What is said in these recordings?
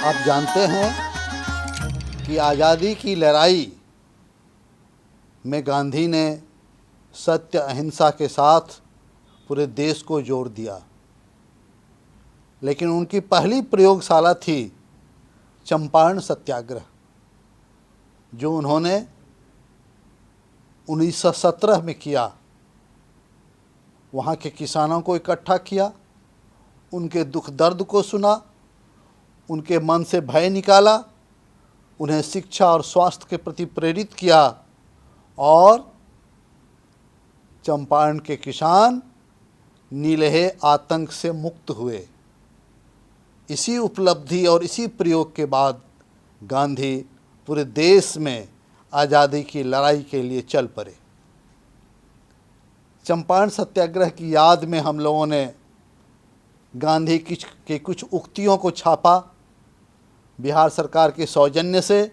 आप जानते हैं कि आज़ादी की लड़ाई में गांधी ने सत्य अहिंसा के साथ पूरे देश को जोड़ दिया, लेकिन उनकी पहली प्रयोगशाला थी चंपारण सत्याग्रह, जो उन्होंने 1917 में किया। वहाँ के किसानों को इकट्ठा किया, उनके दुख दर्द को सुना, उनके मन से भय निकाला, उन्हें शिक्षा और स्वास्थ्य के प्रति प्रेरित किया और चंपारण के किसान नीलहे आतंक से मुक्त हुए। इसी उपलब्धि और इसी प्रयोग के बाद गांधी पूरे देश में आज़ादी की लड़ाई के लिए चल पड़े। चंपारण सत्याग्रह की याद में हम लोगों ने गांधी की कुछ उक्तियों को छापा। बिहार सरकार के सौजन्य से,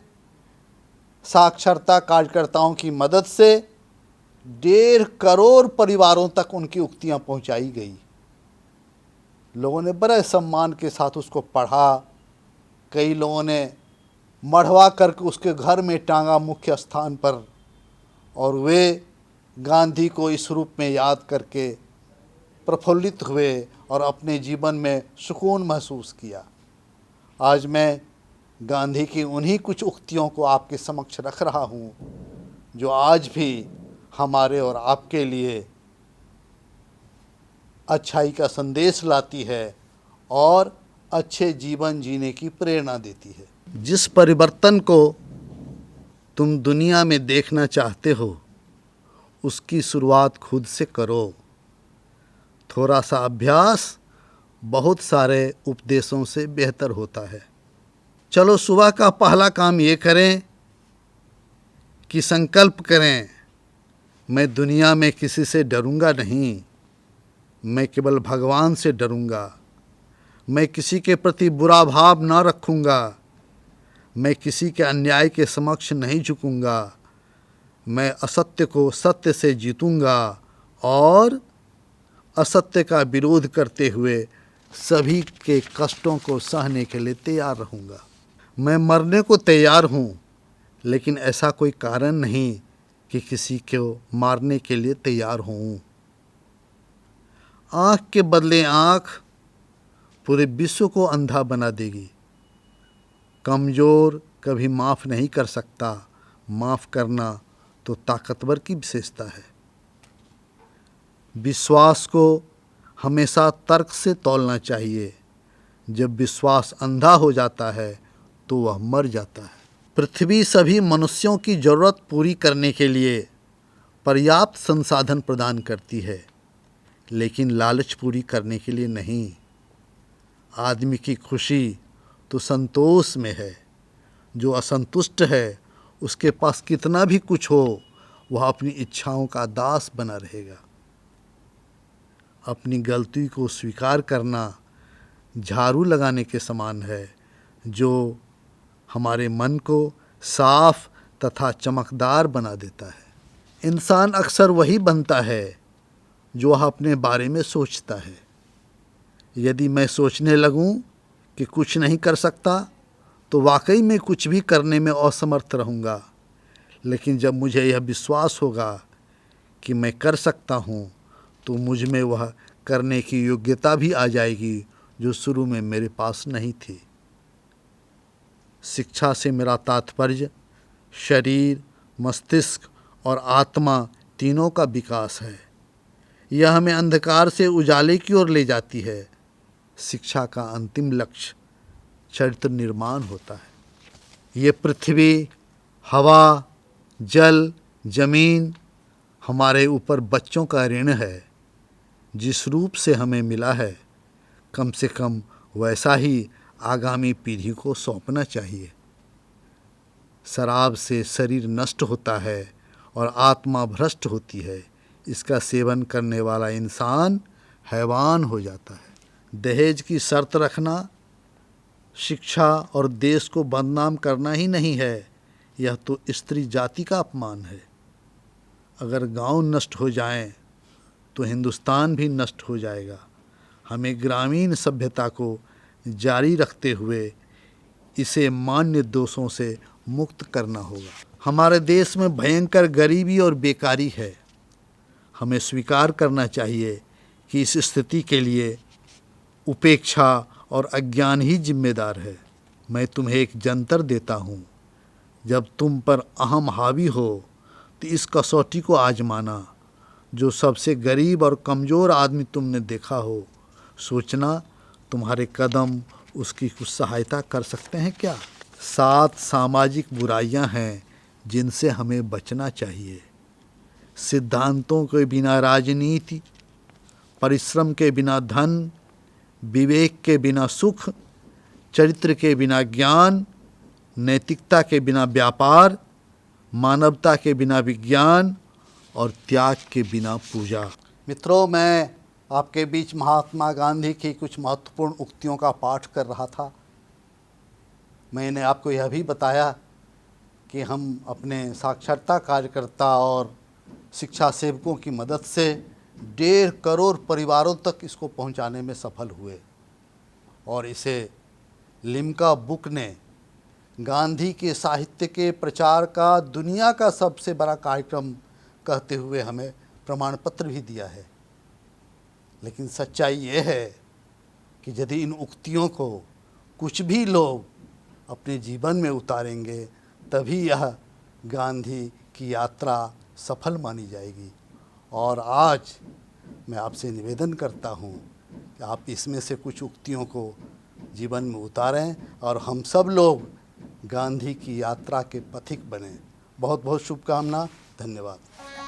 साक्षरता कार्यकर्ताओं की मदद से 1.5 करोड़ परिवारों तक उनकी उक्तियां पहुंचाई गई। लोगों ने बड़े सम्मान के साथ उसको पढ़ा। कई लोगों ने मढ़वा करके उसके घर में टांगा मुख्य स्थान पर, और वे गांधी को इस रूप में याद करके प्रफुल्लित हुए और अपने जीवन में सुकून महसूस किया। आज मैं गांधी की उन्हीं कुछ उक्तियों को आपके समक्ष रख रहा हूँ, जो आज भी हमारे और आपके लिए अच्छाई का संदेश लाती है और अच्छे जीवन जीने की प्रेरणा देती है। जिस परिवर्तन को तुम दुनिया में देखना चाहते हो, उसकी शुरुआत खुद से करो। थोड़ा सा अभ्यास बहुत सारे उपदेशों से बेहतर होता है। चलो, सुबह का पहला काम ये करें कि संकल्प करें, मैं दुनिया में किसी से डरूंगा नहीं, मैं केवल भगवान से डरूंगा। मैं किसी के प्रति बुरा भाव न रखूंगा, मैं किसी के अन्याय के समक्ष नहीं झुकूंगा। मैं असत्य को सत्य से जीतूंगा और असत्य का विरोध करते हुए सभी के कष्टों को सहने के लिए तैयार रहूंगा। मैं मरने को तैयार हूँ, लेकिन ऐसा कोई कारण नहीं कि किसी को मारने के लिए तैयार हूँ। आँख के बदले आँख पूरे विश्व को अंधा बना देगी। कमज़ोर कभी माफ़ नहीं कर सकता, माफ़ करना तो ताकतवर की विशेषता है। विश्वास को हमेशा तर्क से तौलना चाहिए। जब विश्वास अंधा हो जाता है तो वह मर जाता है। पृथ्वी सभी मनुष्यों की ज़रूरत पूरी करने के लिए पर्याप्त संसाधन प्रदान करती है, लेकिन लालच पूरी करने के लिए नहीं। आदमी की खुशी तो संतोष में है। जो असंतुष्ट है, उसके पास कितना भी कुछ हो, वह अपनी इच्छाओं का दास बना रहेगा। अपनी गलती को स्वीकार करना झाड़ू लगाने के समान है, जो हमारे मन को साफ तथा चमकदार बना देता है। इंसान अक्सर वही बनता है जो वह अपने बारे में सोचता है। यदि मैं सोचने लगूं कि कुछ नहीं कर सकता, तो वाकई में कुछ भी करने में असमर्थ रहूँगा। लेकिन जब मुझे यह विश्वास होगा कि मैं कर सकता हूँ, तो मुझ में वह करने की योग्यता भी आ जाएगी जो शुरू में मेरे पास नहीं थी। शिक्षा से मेरा तात्पर्य शरीर, मस्तिष्क और आत्मा तीनों का विकास है। यह हमें अंधकार से उजाले की ओर ले जाती है। शिक्षा का अंतिम लक्ष्य चरित्र निर्माण होता है। ये पृथ्वी, हवा, जल, जमीन हमारे ऊपर बच्चों का ऋण है। जिस रूप से हमें मिला है, कम से कम वैसा ही आगामी पीढ़ी को सौंपना चाहिए। शराब से शरीर नष्ट होता है और आत्मा भ्रष्ट होती है। इसका सेवन करने वाला इंसान हैवान हो जाता है। दहेज की शर्त रखना शिक्षा और देश को बदनाम करना ही नहीं है, यह तो स्त्री जाति का अपमान है। अगर गांव नष्ट हो जाएं, तो हिंदुस्तान भी नष्ट हो जाएगा। हमें ग्रामीण सभ्यता को जारी रखते हुए इसे मान्य दोषों से मुक्त करना होगा। हमारे देश में भयंकर गरीबी और बेकारी है। हमें स्वीकार करना चाहिए कि इस स्थिति के लिए उपेक्षा और अज्ञान ही जिम्मेदार है। मैं तुम्हें एक जंतर देता हूँ, जब तुम पर अहम हावी हो तो इस कसौटी को आजमाना। जो सबसे गरीब और कमज़ोर आदमी तुमने देखा हो, सोचना तुम्हारे कदम उसकी कुछ सहायता कर सकते हैं क्या। 7 सामाजिक बुराइयां हैं जिनसे हमें बचना चाहिए। सिद्धांतों के बिना राजनीति, परिश्रम के बिना धन, विवेक के बिना सुख, चरित्र के बिना ज्ञान, नैतिकता के बिना व्यापार, मानवता के बिना विज्ञान और त्याग के बिना पूजा। मित्रों, मैं आपके बीच महात्मा गांधी की कुछ महत्वपूर्ण उक्तियों का पाठ कर रहा था। मैंने आपको यह भी बताया कि हम अपने साक्षरता कार्यकर्ता और शिक्षा सेवकों की मदद से 1.5 करोड़ परिवारों तक इसको पहुंचाने में सफल हुए और इसे लिम्का बुक ने गांधी के साहित्य के प्रचार का दुनिया का सबसे बड़ा कार्यक्रम कहते हुए हमें प्रमाण पत्र भी दिया है। लेकिन सच्चाई ये है कि यदि इन उक्तियों को कुछ भी लोग अपने जीवन में उतारेंगे तभी यह गांधी की यात्रा सफल मानी जाएगी। और आज मैं आपसे निवेदन करता हूँ कि आप इसमें से कुछ उक्तियों को जीवन में उतारें और हम सब लोग गांधी की यात्रा के पथिक बने। बहुत बहुत शुभकामना। धन्यवाद।